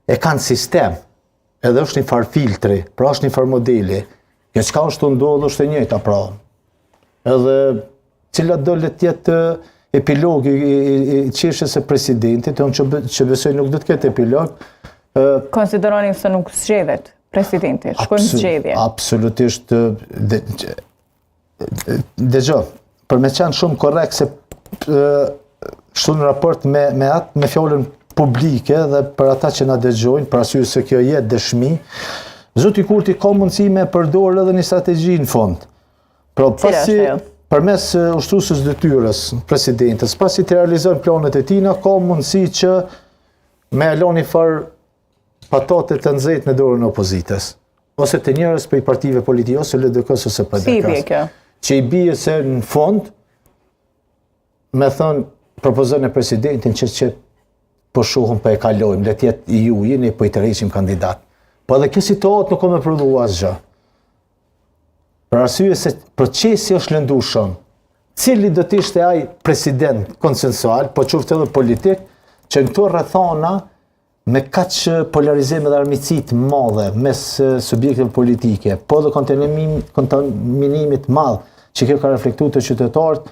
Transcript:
e kanë sistem, edhe është një farë filtri, pra është një farë modeli, kjo çka është të ndodhë është e njëjta pra. Edhe cilat do le tjetë epilogi i çështjes së presidentit, unë që besoj nuk do të ketë epilog. Konsideroni se nuk zgjedhet presidenti, shkojmë zgjedhje. Absolutisht, dëgjoj, për me qenë shumë korrekt se shtu në raport me fjalën publike dhe për ata që na dëgjojnë, për arsye se kjo jetë dëshmi, Zoti Kurti ka mundësi me përdorë edhe një strategji në fond. Pra pasi përmes ushtruesës detyrës presidentes, pasi të realizojnë planet e tina, ka mundësi që me lënë far patate të nxehtë në dorën e opozitës, ose të njerëz prej partive politike ose LDK ose PDK. Si bie kjo? Që i bie se në fond me thënë propozon e presidentin që po shohëm po e kalojmë, le të jetë ju jeni po i tërheqim kandidat. Po edhe kjo situatë nuk ka më prodhuar asgjë. Për arsye se procesi është lënduar shumë. Cili do të ishte ai president konsensual, po qoftë edhe politik, që në këto rrethana me kaq polarizim dhe armiqësi të madhe mes subjekteve politike, po edhe kontaminimit madh që kjo ka reflektuar te qytetarët,